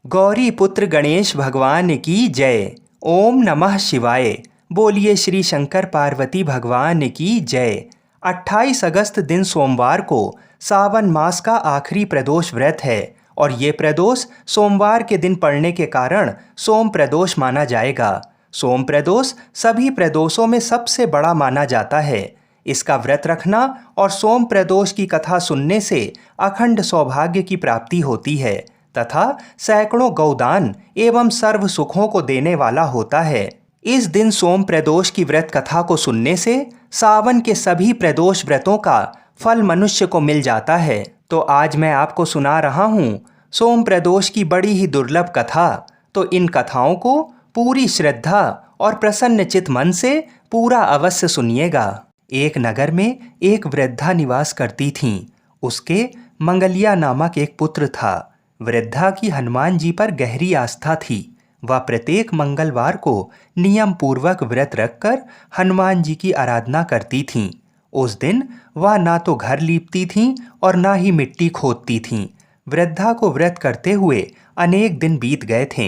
गौरी पुत्र गणेश भगवान की जय। ओम नमः शिवाय। बोलिए श्री शंकर पार्वती भगवान की जय। 28 अगस्त दिन सोमवार को सावन मास का आखिरी प्रदोष व्रत है और ये प्रदोष सोमवार के दिन पड़ने के कारण सोम प्रदोष माना जाएगा। सोम प्रदोष सभी प्रदोषों में सबसे बड़ा माना जाता है। इसका व्रत रखना और सोम प्रदोष की कथा सुनने से अखंड सौभाग्य की प्राप्ति होती है तथा सैकड़ों गौदान एवं सर्व सुखों को देने वाला होता है। इस दिन सोम प्रदोष की व्रत कथा को सुनने से सावन के सभी प्रदोष व्रतों का फल मनुष्य को मिल जाता है। तो आज मैं आपको सुना रहा हूँ सोम प्रदोष की बड़ी ही दुर्लभ कथा। तो इन कथाओं को पूरी श्रद्धा और प्रसन्न चित मन से पूरा अवश्य सुनिएगा। एक नगर में एक वृद्धा निवास करती थीं। उसके मंगलिया नामक एक पुत्र था। वृद्धा की हनुमान जी पर गहरी आस्था थी। वह प्रत्येक मंगलवार को नियम पूर्वक व्रत रखकर हनुमान जी की आराधना करती थीं। उस दिन वह ना तो घर लीपती थीं और ना ही मिट्टी खोदती थीं। वृद्धा को व्रत करते हुए अनेक दिन बीत गए थे।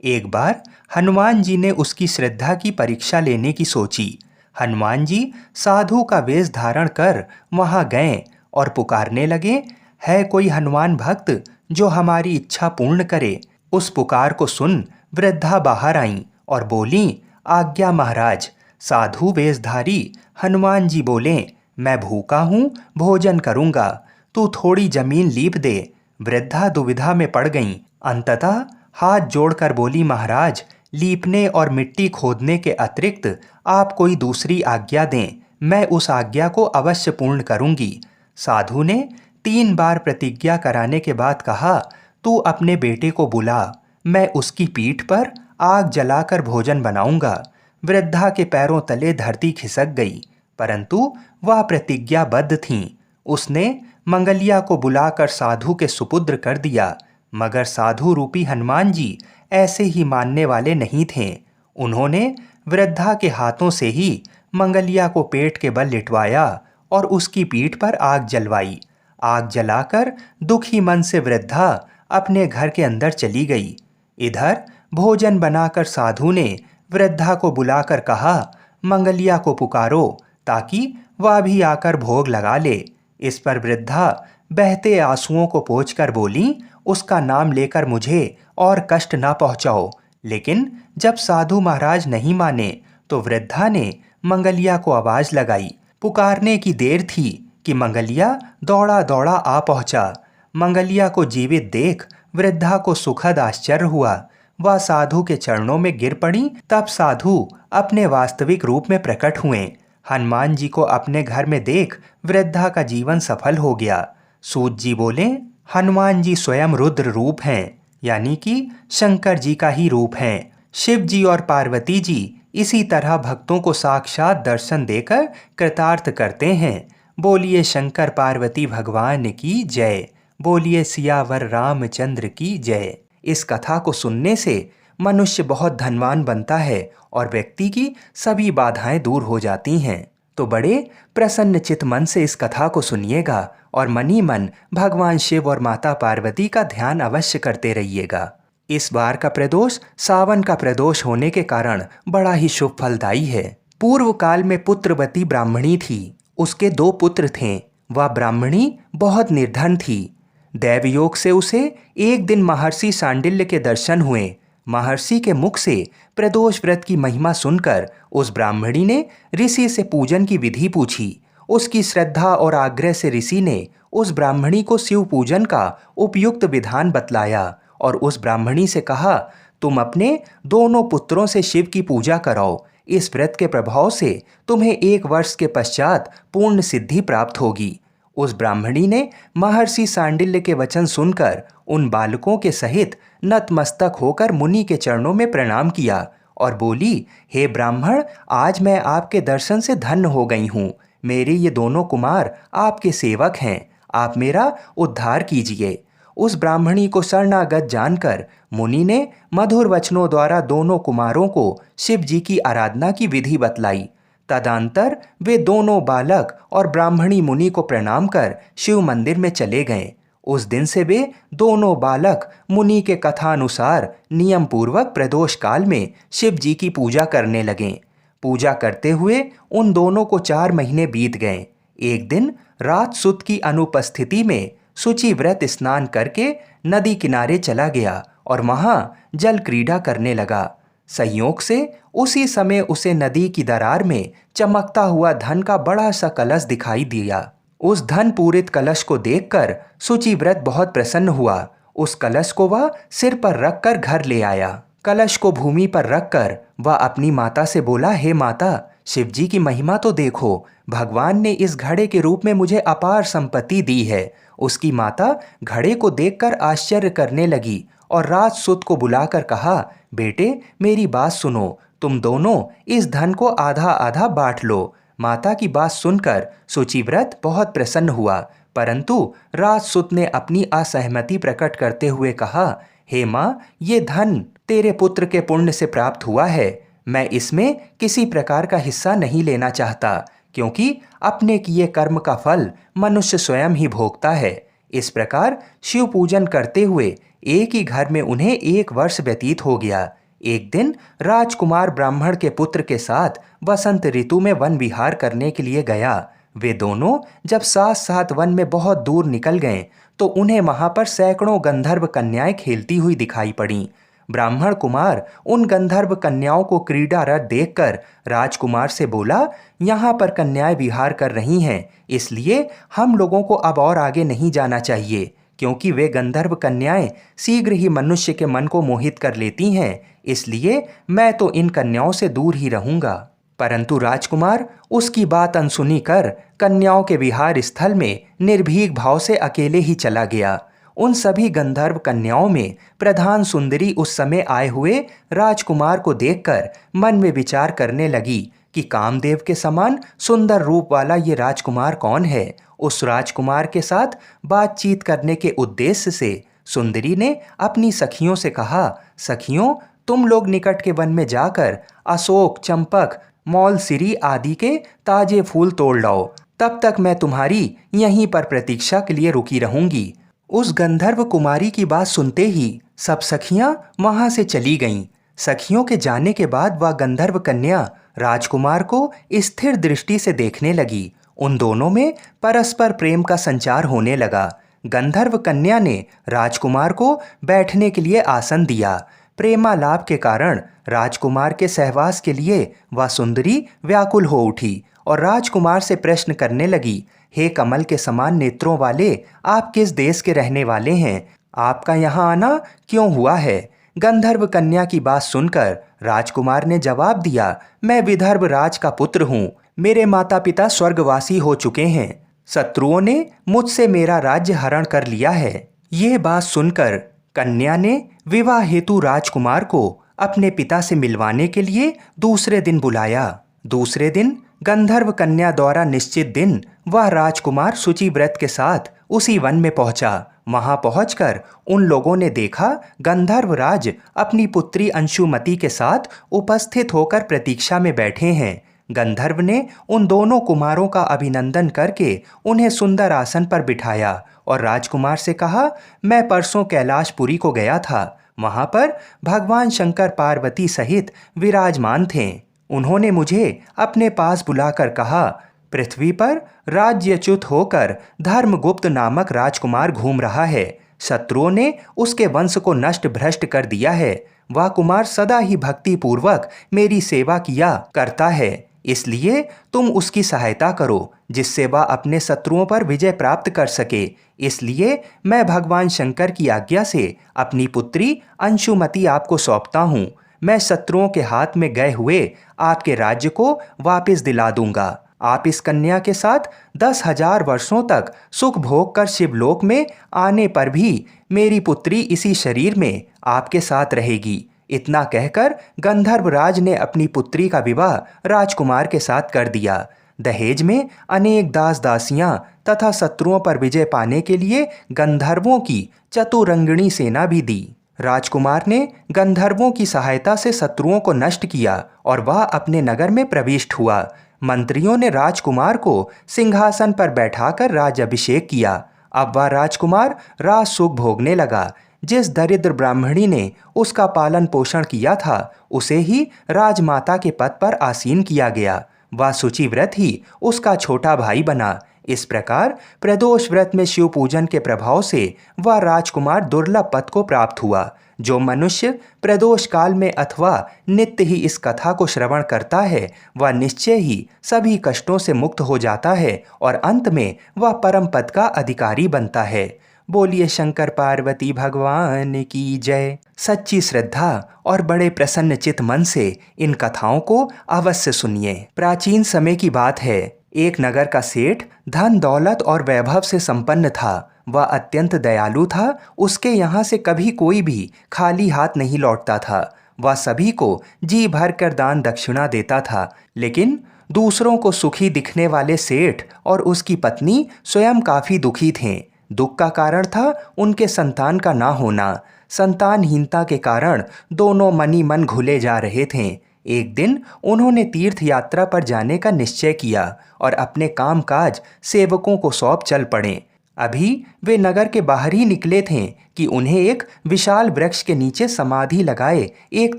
एक बार हनुमान जी ने उसकी श्रद्धा की परीक्षा लेने की सोची। हनुमान जी साधु का वेश धारण कर वहां गए और पुकारने लगे, है कोई हनुमान भक्त जो हमारी इच्छा पूर्ण करे। उस पुकार को सुन वृद्धा बाहर आईं और बोली, आज्ञा महाराज। साधु वेशधारी हनुमान जी बोले, मैं भूखा हूँ, भोजन करूँगा, तू थोड़ी जमीन लीप दे। वृद्धा दुविधा में पड़ गईं। अंततः हाथ जोड़कर बोली, महाराज, लीपने और मिट्टी खोदने के अतिरिक्त आप कोई दूसरी आज्ञा दें, मैं उस आज्ञा को अवश्य पूर्ण करूँगी। साधु ने 3 बार प्रतिज्ञा कराने के बाद कहा, तू अपने बेटे को बुला, मैं उसकी पीठ पर आग जलाकर भोजन बनाऊंगा। वृद्धा के पैरों तले धरती खिसक गई, परंतु वह प्रतिज्ञाबद्ध थीं। उसने मंगलिया को बुलाकर साधु के सुपुत्र कर दिया, मगर साधु रूपी हनुमान जी ऐसे ही मानने वाले नहीं थे। उन्होंने वृद्धा के हाथों से ही मंगलिया को पेट के बल लिटवाया और उसकी पीठ पर आग जलवाई। आग जलाकर दुखी मन से वृद्धा अपने घर के अंदर चली गई। इधर भोजन बनाकर साधु ने वृद्धा को बुलाकर कहा, मंगलिया को पुकारो ताकि वह भी आकर भोग लगा ले। इस पर वृद्धा बहते आंसुओं को पोंछकर बोली, उसका नाम लेकर मुझे और कष्ट ना पहुंचाओ। लेकिन जब साधु महाराज नहीं माने तो वृद्धा ने मंगलिया को आवाज लगाई। पुकारने की देर थी कि मंगलिया दौड़ा दौड़ा आ पहुंचा। मंगलिया को जीवित देख वृद्धा को सुखद आश्चर्य हुआ। वह साधु के चरणों में गिर पड़ी। तब साधु अपने वास्तविक रूप में प्रकट हुए। हनुमान जी को अपने घर में देख वृद्धा का जीवन सफल हो गया। सूत जी बोले, हनुमान जी स्वयं रुद्र रूप हैं, यानी कि शंकर जी का ही रूप हैं। शिव जी और पार्वती जी इसी तरह भक्तों को साक्षात दर्शन देकर कृतार्थ करते हैं। बोलिए शंकर पार्वती भगवान की जय। बोलिए सियावर रामचंद्र की जय। इस कथा को सुनने से मनुष्य बहुत धनवान बनता है और व्यक्ति की सभी बाधाएं दूर हो जाती हैं। तो बड़े प्रसन्न चित मन से इस कथा को सुनिएगा और मन ही मन भगवान शिव और माता पार्वती का ध्यान अवश्य करते रहिएगा। इस बार का प्रदोष सावन का प्रदोष होने के कारण बड़ा ही शुभ फलदायी है। पूर्व काल में पुत्रवती ब्राह्मणी थी। उसके 2 पुत्र थे। वह ब्राह्मणी बहुत निर्धन थी। दैवयोग से उसे एक दिन महर्षि सांडिल्य के दर्शन हुए। महर्षि के मुख से प्रदोष व्रत की महिमा सुनकर उस ब्राह्मणी ने ऋषि से पूजन की विधि पूछी। उसकी श्रद्धा और आग्रह से ऋषि ने उस ब्राह्मणी को शिव पूजन का उपयुक्त विधान बतलाया और उस ब्राह्मणी से कहा, तुम अपने दोनों पुत्रों से शिव की पूजा कराओ। इस व्रत के प्रभाव से तुम्हें 1 वर्ष के पश्चात पूर्ण सिद्धि प्राप्त होगी। उस ब्राह्मणी ने महर्षि सांडिल्य के वचन सुनकर उन बालकों के सहित नतमस्तक होकर मुनि के चरणों में प्रणाम किया और बोली, हे ब्राह्मण, आज मैं आपके दर्शन से धन्य हो गई हूँ। मेरे ये दोनों कुमार आपके सेवक हैं, आप मेरा उद्धार कीजिए। उस ब्राह्मणी को शरणागत जानकर मुनि ने मधुर वचनों द्वारा दोनों कुमारों को शिव जी की आराधना की विधि बतलाई। तदंतर वे दोनों बालक और ब्राह्मणी मुनि को प्रणाम कर शिव मंदिर में चले गए। उस दिन से वे दोनों बालक मुनि के कथानुसार नियम पूर्वक प्रदोष काल में शिव जी की पूजा करने लगे। पूजा करते हुए उन दोनों को 4 महीने बीत गए। एक दिन रात सुत की अनुपस्थिति में शुचि व्रत स्नान करके नदी किनारे चला गया और वहां जल क्रीड़ा करने लगा। संयोग से उसी समय उसे नदी की दरार में चमकता हुआ धन का बड़ा सा कलश दिखाई दिया। उस धन पूरित कलश को देखकर शुचिव्रत बहुत प्रसन्न हुआ। उस कलश को वह सिर पर रखकर घर ले आया। कलश को भूमि पर रखकर वह अपनी माता से बोला, हे माता, शिवजी की महिमा तो देखो। भगवान ने इस घड़े के रूप में मुझे अपार संपत्ति दी है। उसकी माता घड़े को देखकर आश्चर्य करने लगी और राज सुत को बुलाकर कहा, बेटे मेरी बात सुनो, तुम दोनों इस धन को आधा आधा बांट लो। माता की बात सुनकर शुचिव्रत बहुत प्रसन्न हुआ, परंतु राजसुत ने अपनी असहमति प्रकट करते हुए कहा, हे माँ, ये धन तेरे पुत्र के पुण्य से प्राप्त हुआ है। मैं इसमें किसी प्रकार का हिस्सा नहीं लेना चाहता, क्योंकि अपने किए कर्म का फल मनुष्य स्वयं ही भोगता है। इस प्रकार शिव पूजन करते हुए एक ही घर में उन्हें 1 वर्ष व्यतीत हो गया। एक दिन राजकुमार ब्राह्मण के पुत्र के साथ वसंत ऋतु में वन विहार करने के लिए गया। वे दोनों जब साथ साथ वन में बहुत दूर निकल गए तो उन्हें वहां पर सैकड़ों गंधर्व कन्याएं खेलती हुई दिखाई पड़ीं। ब्राह्मण कुमार उन गंधर्व कन्याओं को क्रीडारत देखकर राजकुमार से बोला, यहाँ पर कन्याएं विहार कर रही हैं, इसलिए हम लोगों को अब और आगे नहीं जाना चाहिए, क्योंकि वे गंधर्व कन्याएं शीघ्र ही मनुष्य के मन को मोहित कर लेती हैं। इसलिए मैं तो इन कन्याओं से दूर ही रहूंगा। परंतु राजकुमार उसकी बात अनसुनी कर कन्याओं के विहार स्थल में निर्भीक भाव से अकेले ही चला गया। उन सभी गंधर्व कन्याओं में प्रधान सुंदरी उस समय आए हुए राजकुमार को देखकर मन में विचार करने लगी कि कामदेव के समान सुंदर रूप वाला ये राजकुमार कौन है। उस राजकुमार के साथ बातचीत करने के उद्देश्य से सुंदरी ने अपनी सखियों से कहा, सखियों, तुम लोग निकट के वन में जाकर अशोक, चंपक, मौलसिरी आदि के ताजे फूल तोड़ लाओ। तब तक मैं तुम्हारी यहीं पर प्रतीक्षा के लिए रुकी रहूंगी। उस गंधर्व कुमारी की बात सुनते ही सब सखियां वहां से चली गईं। सखियों के जाने के बाद वह गंधर्व कन्या राजकुमार को स्थिर दृष्टि से देखने लगी। उन दोनों में परस्पर प्रेम का संचार होने लगा। गंधर्व कन्या ने राजकुमार को बैठने के लिए आसन दिया। प्रेमालाप के कारण राजकुमार के सहवास के लिए वह सुंदरी व्याकुल हो उठी और राजकुमार से प्रश्न करने लगी, हे कमल के समान नेत्रों वाले, आप किस देश के रहने वाले हैं? आपका यहाँ आना क्यों हुआ है? गंधर्व कन्या की बात सुनकर राजकुमार ने जवाब दिया, मैं विदर्भ राज का पुत्र हूँ। मेरे माता पिता स्वर्गवासी हो चुके हैं। शत्रुओं ने मुझसे मेरा राज्य हरण कर लिया है। ये बात सुनकर कन्या ने विवाह हेतु राजकुमार को अपने पिता से मिलवाने के लिए दूसरे दिन बुलाया। दूसरे दिन गंधर्व कन्या द्वारा निश्चित दिन वह राजकुमार शुचिव्रत के साथ उसी वन में पहुंचा। वहां पहुंचकर उन लोगों ने देखा गंधर्व राज अपनी पुत्री अंशुमति के साथ उपस्थित होकर प्रतीक्षा में बैठे हैं। गंधर्व ने उन दोनों कुमारों का अभिनंदन करके उन्हें सुंदर आसन पर बिठाया और राजकुमार से कहा, मैं परसों कैलाशपुरी को गया था। वहां पर भगवान शंकर पार्वती सहित विराजमान थे। उन्होंने मुझे अपने पास बुलाकर कहा, पृथ्वी पर राज्यच्युत होकर धर्मगुप्त नामक राजकुमार घूम रहा है। शत्रुओं ने उसके वंश को नष्ट भ्रष्ट कर दिया है। वह कुमार सदा ही भक्ति पूर्वक मेरी सेवा किया करता है, इसलिए तुम उसकी सहायता करो, जिससे वह अपने शत्रुओं पर विजय प्राप्त कर सके। इसलिए मैं भगवान शंकर की आज्ञा से अपनी पुत्री अंशुमति आपको सौंपता हूँ। मैं शत्रुओं के हाथ में गए हुए आपके राज्य को वापस दिला दूंगा। आप इस कन्या के साथ 10,000 वर्षों तक सुख भोग कर शिवलोक में आने पर भी मेरी पुत्री इसी शरीर में आपके साथ रहेगी। इतना कहकर गंधर्वराज ने अपनी पुत्री का विवाह राजकुमार के साथ कर दिया। दहेज में अनेक दास दासियां तथा शत्रुओं पर विजय पाने के लिए गंधर्वों की चतुरंगिणी सेना भी दी। राजकुमार ने गंधर्वों की सहायता से शत्रुओं को नष्ट किया और वह अपने नगर में प्रविष्ट हुआ। मंत्रियों ने राजकुमार को सिंहासन पर बैठाकर राज अभिषेक किया। अब वह राजकुमार राज सुख भोगने लगा। जिस दरिद्र ब्राह्मणी ने उसका पालन पोषण किया था उसे ही राजमाता के पद पर आसीन किया गया। वह शुचिव्रत ही उसका छोटा भाई बना। इस प्रकार प्रदोष व्रत में शिव पूजन के प्रभाव से वह राजकुमार दुर्लभ पद को प्राप्त हुआ। जो मनुष्य प्रदोष काल में अथवा नित्य ही इस कथा को श्रवण करता है वह निश्चय ही सभी कष्टों से मुक्त हो जाता है और अंत में वह परम पद का अधिकारी बनता है। बोलिए शंकर पार्वती भगवान की जय। सच्ची श्रद्धा और बड़े प्रसन्न चित मन से इन कथाओं को अवश्य सुनिए। प्राचीन समय की बात है। एक नगर का सेठ धन दौलत और वैभव से संपन्न था। वह अत्यंत दयालु था। उसके यहाँ से कभी कोई भी खाली हाथ नहीं लौटता था। वह सभी को जी भर कर दान दक्षिणा देता था। लेकिन दूसरों को सुखी दिखने वाले सेठ और उसकी पत्नी स्वयं काफी दुखी थे। दुख का कारण था उनके संतान का ना होना। संतानहीनता के कारण दोनों मनी मन घुले जा रहे थे। एक दिन उन्होंने तीर्थ यात्रा पर जाने का निश्चय किया और अपने कामकाज सेवकों को सौंप चल पड़े। अभी वे नगर के बाहर ही निकले थे कि उन्हें एक विशाल वृक्ष के नीचे समाधि लगाए एक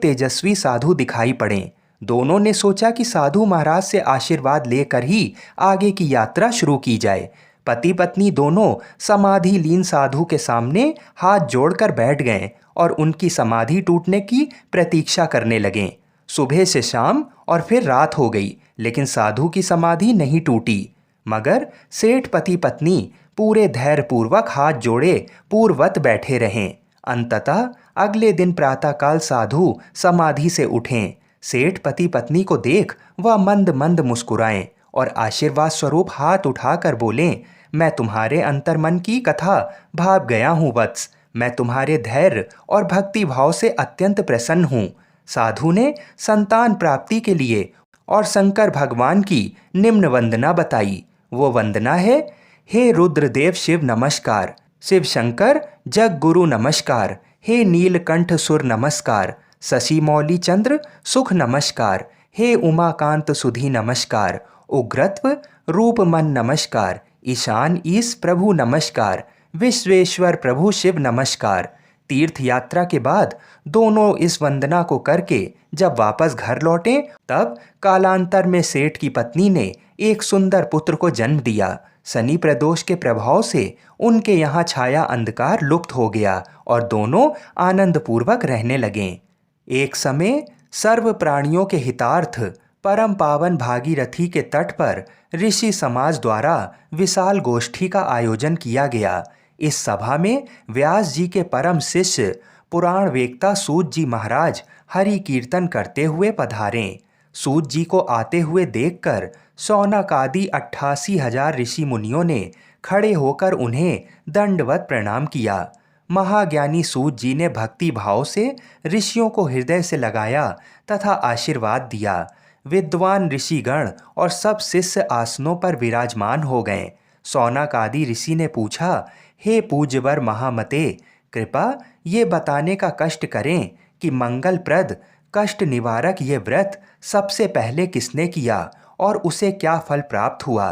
तेजस्वी साधु दिखाई पड़े। दोनों ने सोचा कि साधु महाराज से आशीर्वाद लेकर ही आगे की यात्रा शुरू की जाए। पति पत्नी दोनों समाधि लीन साधु के सामने हाथ जोड़कर बैठ गए और उनकी समाधि टूटने की प्रतीक्षा करने लगे। सुबह से शाम और फिर रात हो गई लेकिन साधु की समाधि नहीं टूटी। मगर सेठ पति पत्नी पूरे धैर्यपूर्वक हाथ जोड़े पूर्ववत बैठे रहे। अंततः अगले दिन प्रातःकाल साधु समाधि से उठें। सेठ पति पत्नी को देख वह मंद मंद मुस्कुराएं और आशीर्वाद स्वरूप हाथ उठाकर बोलें, मैं तुम्हारे अंतर्मन की कथा भाव गया हूँ वत्स। मैं तुम्हारे धैर्य और भक्ति भाव से अत्यंत प्रसन्न हूँ। साधु ने संतान प्राप्ति के लिए और शंकर भगवान की निम्न वंदना बताई। वो वंदना है, हे रुद्रदेव शिव नमस्कार, शिव शंकर जग गुरु नमस्कार, हे नीलकंठ सुर नमस्कार, शशि मौली चंद्र सुख नमस्कार, हे उमाकांत सुधी नमस्कार, उग्रत्व रूप मन नमस्कार, ईशान ईश प्रभु नमस्कार, विश्वेश्वर प्रभु शिव नमस्कार। तीर्थ यात्रा के बाद दोनों इस वंदना को करके जब वापस घर लौटे तब कालांतर में सेठ की पत्नी ने एक सुंदर पुत्र को जन्म दिया। शनि प्रदोष के प्रभाव से उनके यहाँ छाया अंधकार लुप्त हो गया और दोनों आनंद पूर्वक रहने लगे। एक समय सर्व प्राणियों के हितार्थ परम पावन भागीरथी के तट पर ऋषि समाज द्वारा विशाल गोष्ठी का आयोजन किया गया। इस सभा में व्यास जी के परम शिष्य पुराण वेक्ता सूत जी महाराज हरि कीर्तन करते हुए पधारे। सूत जी को आते हुए देखकर शौनक आदि 88,000 ऋषि मुनियों ने खड़े होकर उन्हें दंडवत प्रणाम किया। महाज्ञानी सूत जी ने भक्ति भाव से ऋषियों को हृदय से लगाया तथा आशीर्वाद दिया। विद्वान ऋषिगण और सब शिष्य आसनों पर विराजमान हो गए। शौनक आदि ऋषि ने पूछा, हे पूज्यवर महामते, कृपा ये बताने का कष्ट करें कि मंगलप्रद कष्ट निवारक ये व्रत सबसे पहले किसने किया और उसे क्या फल प्राप्त हुआ।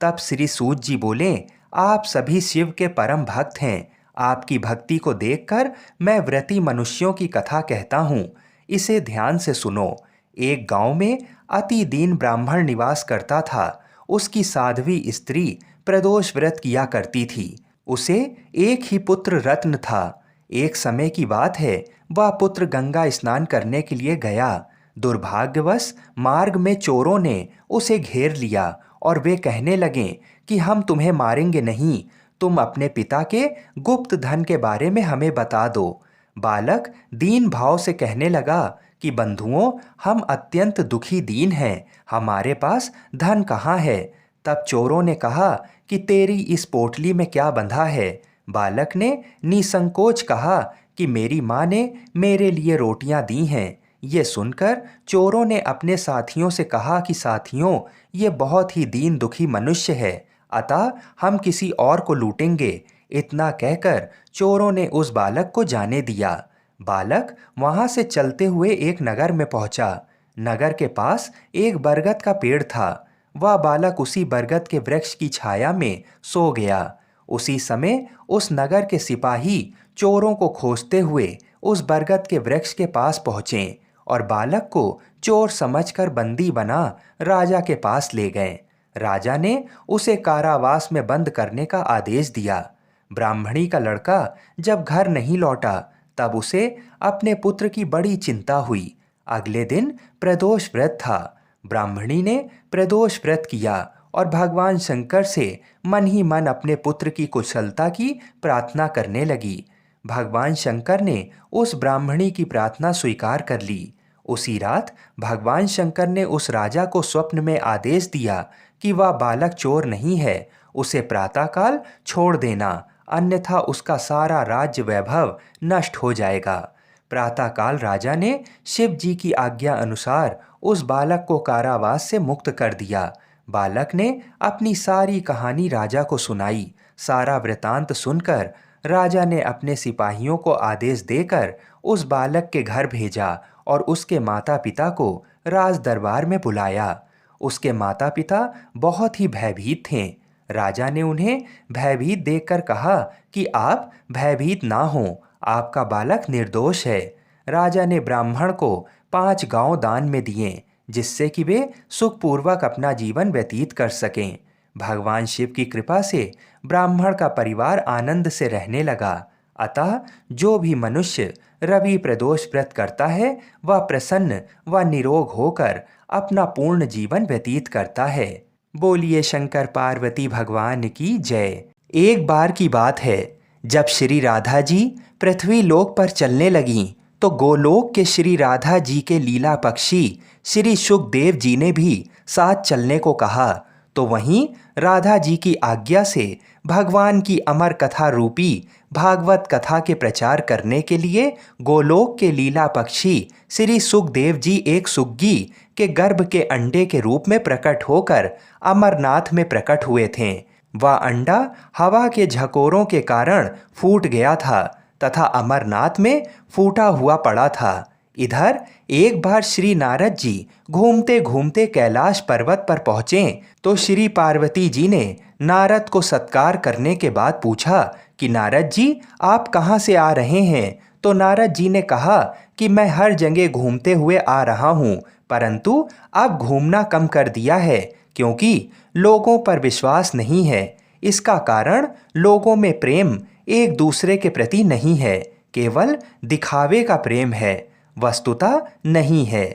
तब श्री सूत जी बोले, आप सभी शिव के परम भक्त हैं। आपकी भक्ति को देखकर मैं व्रती मनुष्यों की कथा कहता हूँ। इसे ध्यान से सुनो। एक गांव में अति दीन ब्राह्मण निवास करता था। उसकी साध्वी स्त्री प्रदोष व्रत किया करती थी। उसे एक ही पुत्र रत्न था। एक समय की बात है, वह पुत्र गंगा स्नान करने के लिए गया। दुर्भाग्यवश मार्ग में चोरों ने उसे घेर लिया और वे कहने लगे कि हम तुम्हें मारेंगे नहीं, तुम अपने पिता के गुप्त धन के बारे में हमें बता दो। बालक दीन भाव से कहने लगा कि बंधुओं, हम अत्यंत दुखी दीन हैं, हमारे पास धन कहाँ है। तब चोरों ने कहा कि तेरी इस पोटली में क्या बंधा है। बालक ने निसंकोच कहा कि मेरी माँ ने मेरे लिए रोटियां दी हैं। ये सुनकर चोरों ने अपने साथियों से कहा कि साथियों, ये बहुत ही दीन दुखी मनुष्य है, अतः हम किसी और को लूटेंगे। इतना कहकर चोरों ने उस बालक को जाने दिया। बालक वहां से चलते हुए एक नगर में पहुंचा। नगर के पास एक बरगद का पेड़ था। वह बालक उसी बरगद के वृक्ष की छाया में सो गया। उसी समय उस नगर के सिपाही चोरों को खोजते हुए उस बरगद के वृक्ष के पास पहुंचे और बालक को चोर समझकर बंदी बना राजा के पास ले गए। राजा ने उसे कारावास में बंद करने का आदेश दिया। ब्राह्मणी का लड़का जब घर नहीं लौटा तब उसे अपने पुत्र की बड़ी चिंता हुई। अगले दिन प्रदोष व्रत था। ब्राह्मणी ने प्रदोष व्रत किया और भगवान शंकर से मन ही मन अपने पुत्र की कुशलता की प्रार्थना करने लगी। भगवान शंकर ने उस ब्राह्मणी की प्रार्थना स्वीकार कर ली। उसी रात भगवान शंकर ने उस राजा को स्वप्न में आदेश दिया कि वह बालक चोर नहीं है, उसे प्रातःकाल छोड़ देना, अन्यथा उसका सारा राज्य वैभव नष्ट हो जाएगा। प्रातःकाल राजा ने शिव जी की आज्ञा अनुसार उस बालक को कारावास से मुक्त कर दिया। बालक ने अपनी सारी कहानी राजा को सुनाई। सारा वृतांत सुनकर राजा ने अपने सिपाहियों को आदेश देकर उस बालक के घर भेजा और उसके माता पिता को राज दरबार में बुलाया। उसके माता पिता बहुत ही भयभीत थे। राजा ने उन्हें भयभीत देखकर कहा कि आप भयभीत ना हों, आपका बालक निर्दोष है। राजा ने ब्राह्मण को 5 गांव दान में दिए जिससे कि वे सुखपूर्वक अपना जीवन व्यतीत कर सकें। भगवान शिव की कृपा से ब्राह्मण का परिवार आनंद से रहने लगा। अतः जो भी मनुष्य रवि प्रदोष व्रत करता है वह प्रसन्न व निरोग होकर अपना पूर्ण जीवन व्यतीत करता है। बोलिए शंकर पार्वती भगवान की जय। एक बार की बात है, जब श्री राधा जी पृथ्वी लोक पर चलने लगीं तो गोलोक के श्री राधा जी के लीला पक्षी श्री सुखदेव जी ने भी साथ चलने को कहा। तो वहीं राधा जी की आज्ञा से भगवान की अमर कथा रूपी भागवत कथा के प्रचार करने के लिए गोलोक के लीला पक्षी श्री सुखदेव जी एक सुग्गी के गर्भ के अंडे के रूप में प्रकट होकर अमरनाथ में प्रकट हुए थे। वह अंडा हवा के झकोरों के कारण फूट गया था तथा अमरनाथ में फूटा हुआ पड़ा था। इधर एक बार श्री नारद जी घूमते घूमते कैलाश पर्वत पर पहुंचे तो श्री पार्वती जी ने नारद को सत्कार करने के बाद पूछा कि नारद जी आप कहाँ से आ रहे हैं। तो नारद जी ने कहा कि मैं हर जगह घूमते हुए आ रहा हूँ, परंतु अब घूमना कम कर दिया है क्योंकि लोगों पर विश्वास नहीं है। इसका कारण लोगों में प्रेम एक दूसरे के प्रति नहीं है, केवल दिखावे का प्रेम है, वस्तुतः नहीं है।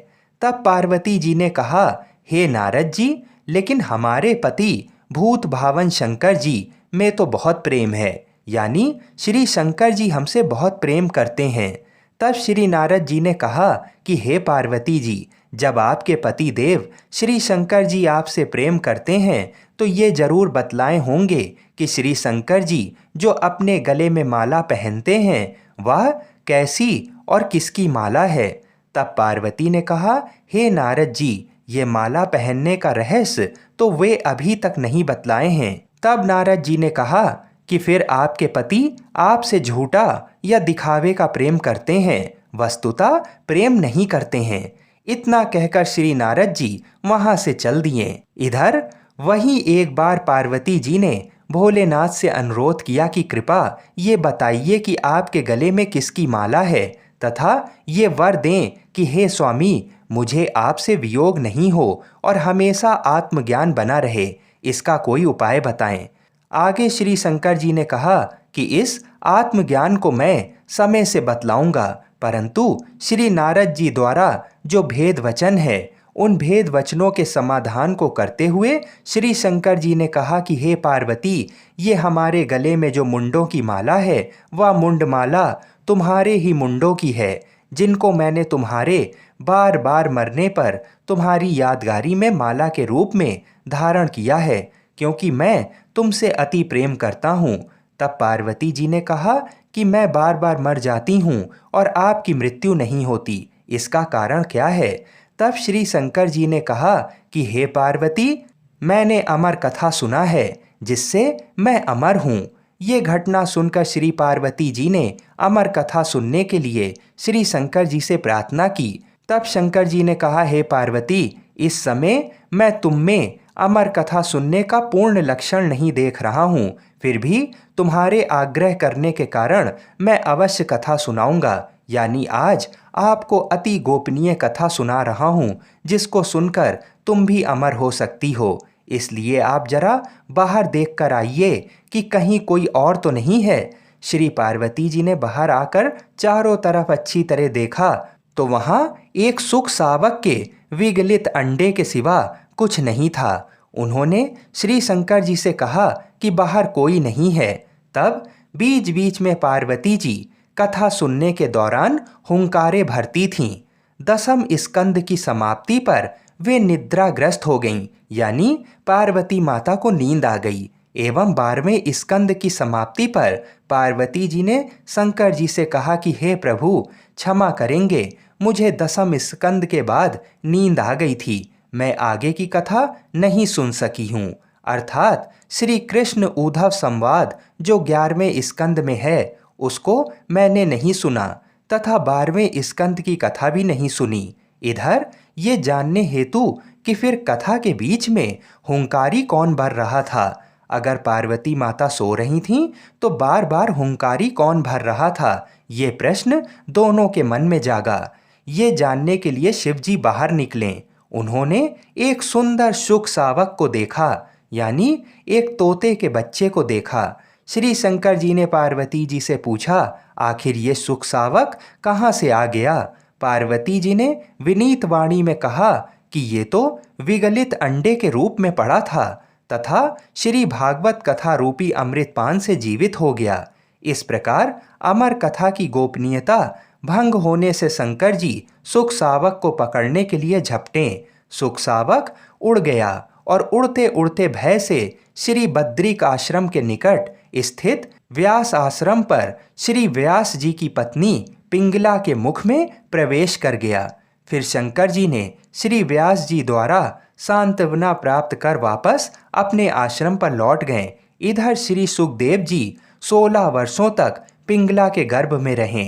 तब पार्वती जी ने कहा, हे नारद जी, लेकिन हमारे पति भूत भावन शंकर जी में तो बहुत प्रेम है, यानी श्री शंकर जी हमसे बहुत प्रेम करते हैं। तब श्री नारद जी ने कहा कि हे पार्वती जी, जब आपके पति देव श्री शंकर जी आपसे प्रेम करते हैं तो ये जरूर बतलाए होंगे कि श्री शंकर जी जो अपने गले में माला पहनते हैं वह कैसी और किसकी माला है। तब पार्वती ने कहा, हे नारद जी, ये माला पहनने का रहस्य तो वे अभी तक नहीं बतलाए हैं। तब नारद जी ने कहा कि फिर आपके पति आपसे झूठा या दिखावे का प्रेम करते हैं, वस्तुतः प्रेम नहीं करते हैं। इतना कहकर श्री नारद जी वहां से चल दिए। इधर वहीं एक बार पार्वती जी ने भोलेनाथ से अनुरोध किया कि कृपा ये बताइए कि आपके गले में किसकी माला है तथा ये वर दें कि हे स्वामी, मुझे आपसे वियोग नहीं हो और हमेशा आत्मज्ञान बना रहे, इसका कोई उपाय बताएं। आगे श्री शंकर जी ने कहा कि इस आत्मज्ञान को मैं समय से बतलाऊंगा, परंतु श्री नारद जी द्वारा जो भेद वचन है उन भेद वचनों के समाधान को करते हुए श्री शंकर जी ने कहा कि हे पार्वती, ये हमारे गले में जो मुंडों की माला है वह मुंड माला तुम्हारे ही मुंडों की है, जिनको मैंने तुम्हारे बार बार मरने पर तुम्हारी यादगारी में माला के रूप में धारण किया है, क्योंकि मैं तुमसे अति प्रेम करता हूँ। तब पार्वती जी ने कहा कि मैं बार बार मर जाती हूँ और आपकी मृत्यु नहीं होती, इसका कारण क्या है। तब श्री शंकर जी ने कहा कि हे पार्वती, मैंने अमर कथा सुना है जिससे मैं अमर हूँ। ये घटना सुनकर श्री पार्वती जी ने अमर कथा सुनने के लिए श्री शंकर जी से प्रार्थना की। तब शंकर जी ने कहा, हे पार्वती, इस समय मैं तुम में अमर कथा सुनने का पूर्ण लक्षण नहीं देख रहा हूँ, फिर भी तुम्हारे आग्रह करने के कारण मैं अवश्य कथा सुनाऊंगा। यानी आज आपको अति गोपनीय कथा सुना रहा हूँ, जिसको सुनकर तुम भी अमर हो सकती हो। इसलिए आप जरा बाहर देख कर आइए कि कहीं कोई और तो नहीं है। श्री पार्वती जी ने बाहर आकर चारों तरफ अच्छी तरह देखा तो वहां एक सुख सावक के विगलित अंडे के सिवा कुछ नहीं था। उन्होंने श्री शंकर जी से कहा कि बाहर कोई नहीं है। तब बीच बीच में पार्वती जी कथा सुनने के दौरान हुंकारे भरती थीं। दसम स्कंद की समाप्ति पर वे निद्राग्रस्त हो गईं, यानी पार्वती माता को नींद आ गई। एवं 12वें स्कंद की समाप्ति पर पार्वती जी ने शंकर जी से कहा कि हे प्रभु, क्षमा करेंगे, मुझे दसम स्कंद के बाद नींद आ गई थी, मैं आगे की कथा नहीं सुन सकी हूँ। अर्थात श्री कृष्ण उद्धव संवाद जो 11वें स्कंद में है उसको मैंने नहीं सुना तथा 12वें स्कंद की कथा भी नहीं सुनी। इधर ये जानने हेतु कि फिर कथा के बीच में हुंकारी कौन भर रहा था। अगर पार्वती माता सो रही थीं तो बार बार हुंकारी कौन भर रहा था, ये प्रश्न दोनों के मन में जागा। ये जानने के लिए शिवजी बाहर निकले। उन्होंने एक सुंदर सुख सावक को देखा, यानी एक तोते के बच्चे को देखा। श्री शंकर जी ने पार्वती जी से पूछा, आखिर ये सुख सावक कहाँ से आ गया। पार्वती जी ने विनीत वाणी में कहा कि ये तो विगलित अंडे के रूप में पड़ा था तथा श्री भागवत कथा रूपी अमृतपान से जीवित हो गया। इस प्रकार अमर कथा की गोपनीयता भंग होने से शंकर जी सुख सावक को पकड़ने के लिए झपटे। सुख सावक उड़ गया और उड़ते उड़ते भय से श्री बद्रिक आश्रम के निकट स्थित व्यास आश्रम पर श्री व्यास जी की पत्नी पिंगला के मुख में प्रवेश कर गया। फिर शंकर जी ने श्री व्यास जी द्वारा सांत्वना प्राप्त कर वापस अपने आश्रम पर लौट गए। इधर श्री सुखदेव जी 16 वर्षों तक पिंगला के गर्भ में रहे।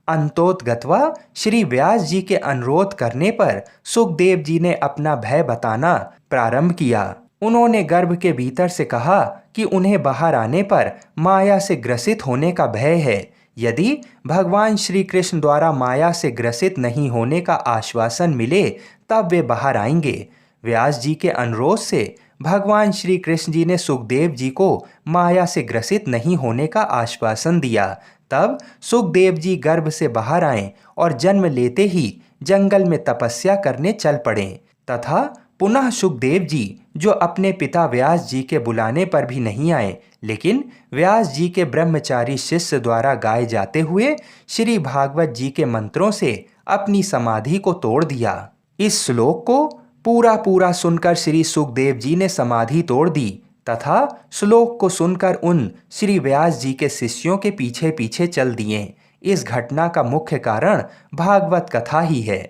अंतोतगत्वा श्री व्यास जी के अनुरोध करने पर सुखदेव जी ने अपना भय बताना प्रारंभ किया। उन्होंने गर्भ के भीतर से कहा कि उन्हें बाहर आने पर माया से ग्रसित होने का भय है। यदि भगवान श्री कृष्ण द्वारा माया से ग्रसित नहीं होने का आश्वासन मिले तब वे बाहर आएंगे। व्यास जी के अनुरोध से भगवान श्री कृष्ण जी ने सुखदेव जी को माया से ग्रसित नहीं होने का आश्वासन दिया। तब सुखदेव जी गर्भ से बाहर आए और जन्म लेते ही जंगल में तपस्या करने चल पड़े तथा पुनः सुखदेव जी जो अपने पिता व्यास जी के बुलाने पर भी नहीं आए, लेकिन व्यास जी के ब्रह्मचारी शिष्य द्वारा गाए जाते हुए श्री भागवत जी के मंत्रों से अपनी समाधि को तोड़ दिया। इस श्लोक को पूरा पूरा सुनकर श्री सुखदेव जी ने समाधि तोड़ दी तथा श्लोक को सुनकर उन श्री व्यास जी के शिष्यों के पीछे पीछे चल दिए। इस घटना का मुख्य कारण भागवत कथा ही है।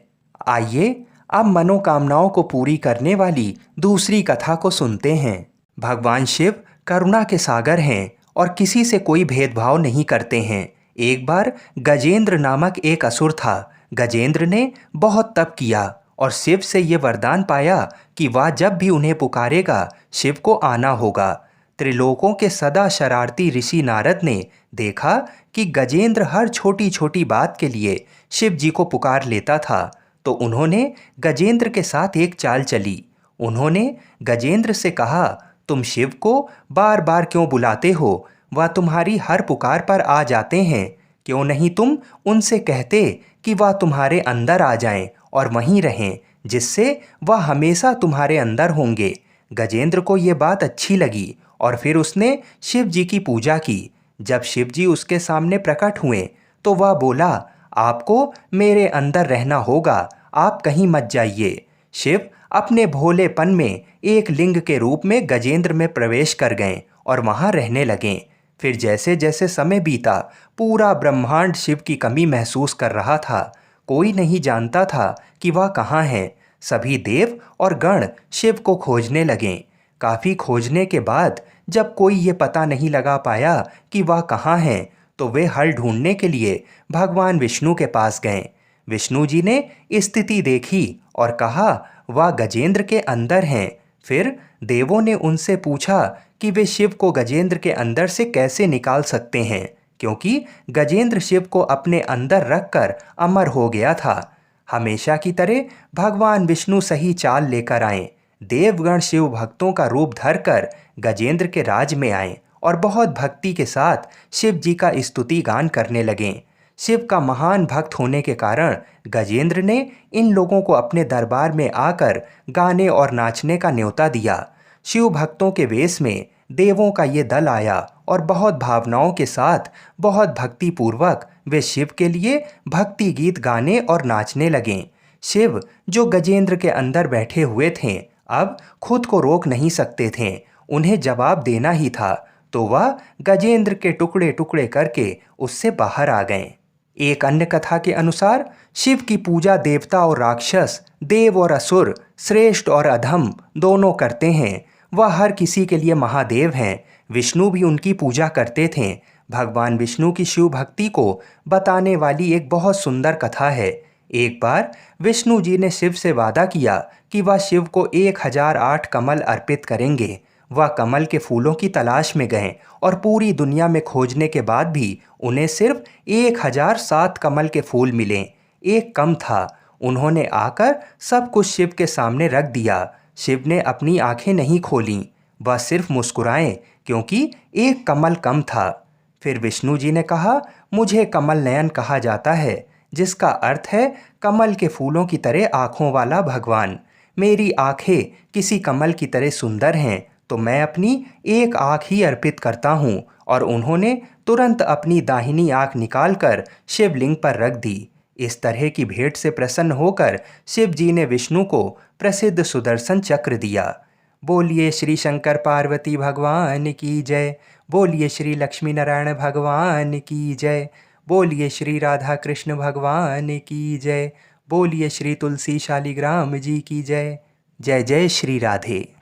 आइए अब मनोकामनाओं को पूरी करने वाली दूसरी कथा को सुनते हैं। भगवान शिव करुणा के सागर हैं और किसी से कोई भेदभाव नहीं करते हैं। एक बार गजेंद्र नामक एक असुर था। गजेंद्र ने बहुत तप किया और शिव से ये वरदान पाया कि वह जब भी उन्हें पुकारेगा शिव को आना होगा। त्रिलोकों के सदा शरारती ऋषि नारद ने देखा कि गजेंद्र हर छोटी छोटी बात के लिए शिव जी को पुकार लेता था, तो उन्होंने गजेंद्र के साथ एक चाल चली। उन्होंने गजेंद्र से कहा, तुम शिव को बार बार क्यों बुलाते हो? वह तुम्हारी हर पुकार पर आ जाते हैं। क्यों नहीं तुम उनसे कहते कि वह तुम्हारे अंदर आ जाएं और वहीं रहें, जिससे वह हमेशा तुम्हारे अंदर होंगे। गजेंद्र को ये बात अच्छी लगी और फिर उसने शिव जी की पूजा की। जब शिव जी उसके सामने प्रकट हुए तो वह बोला, आपको मेरे अंदर रहना होगा, आप कहीं मत जाइए। शिव अपने भोलेपन में एक लिंग के रूप में गजेंद्र में प्रवेश कर गए और वहाँ रहने लगे। फिर जैसे जैसे समय बीता, पूरा ब्रह्मांड शिव की कमी महसूस कर रहा था। कोई नहीं जानता था कि वह कहाँ है। सभी देव और गण शिव को खोजने लगे। काफ़ी खोजने के बाद जब कोई ये पता नहीं लगा पाया कि वह कहाँ है, तो वे हल ढूंढने के लिए भगवान विष्णु के पास गए। विष्णु जी ने स्थिति देखी और कहा वह गजेंद्र के अंदर हैं। फिर देवों ने उनसे पूछा कि वे शिव को गजेंद्र के अंदर से कैसे निकाल सकते हैं, क्योंकि गजेंद्र शिव को अपने अंदर रखकर अमर हो गया था। हमेशा की तरह भगवान विष्णु सही चाल लेकर आए। देवगण शिव भक्तों का रूप धरकर गजेंद्र के राज में आए और बहुत भक्ति के साथ शिव जी का स्तुति गान करने लगे। शिव का महान भक्त होने के कारण गजेंद्र ने इन लोगों को अपने दरबार में आकर गाने और नाचने का न्योता दिया। शिव भक्तों के वेश में देवों का ये दल आया और बहुत भावनाओं के साथ बहुत भक्ति पूर्वक वे शिव के लिए भक्ति गीत गाने और नाचने लगे। शिव जो गजेंद्र के अंदर बैठे हुए थे अब खुद को रोक नहीं सकते थे, उन्हें जवाब देना ही था, तो वह गजेंद्र के टुकड़े टुकड़े करके उससे बाहर आ गए। एक अन्य कथा के अनुसार शिव की पूजा देवता और राक्षस, देव और असुर, श्रेष्ठ और अधम दोनों करते हैं। वह हर किसी के लिए महादेव हैं। विष्णु भी उनकी पूजा करते थे। भगवान विष्णु की शिव भक्ति को बताने वाली एक बहुत सुंदर कथा है। एक बार विष्णु जी ने शिव से वादा किया कि वह शिव को 1008 कमल अर्पित करेंगे। वह कमल के फूलों की तलाश में गए और पूरी दुनिया में खोजने के बाद भी उन्हें सिर्फ 1007 कमल के फूल मिले। एक कम था। उन्होंने आकर सब कुछ शिव के सामने रख दिया। शिव ने अपनी आंखें नहीं खोलीं, वह सिर्फ मुस्कुराए क्योंकि एक कमल कम था। फिर विष्णु जी ने कहा, मुझे कमल नयन कहा जाता है, जिसका अर्थ है कमल के फूलों की तरह आँखों वाला भगवान। मेरी आँखें किसी कमल की तरह सुंदर हैं, तो मैं अपनी एक आँख ही अर्पित करता हूँ। और उन्होंने तुरंत अपनी दाहिनी आँख निकालकर शिवलिंग पर रख दी। इस तरह की भेंट से प्रसन्न होकर शिव जी ने विष्णु को प्रसिद्ध सुदर्शन चक्र दिया। बोलिए श्री शंकर पार्वती भगवान की जय। बोलिए श्री लक्ष्मी नारायण भगवान की जय। बोलिए श्री राधा कृष्ण भगवान की जय। बोलिए श्री तुलसी शालिग्राम जी की जय। जय जय श्री राधे।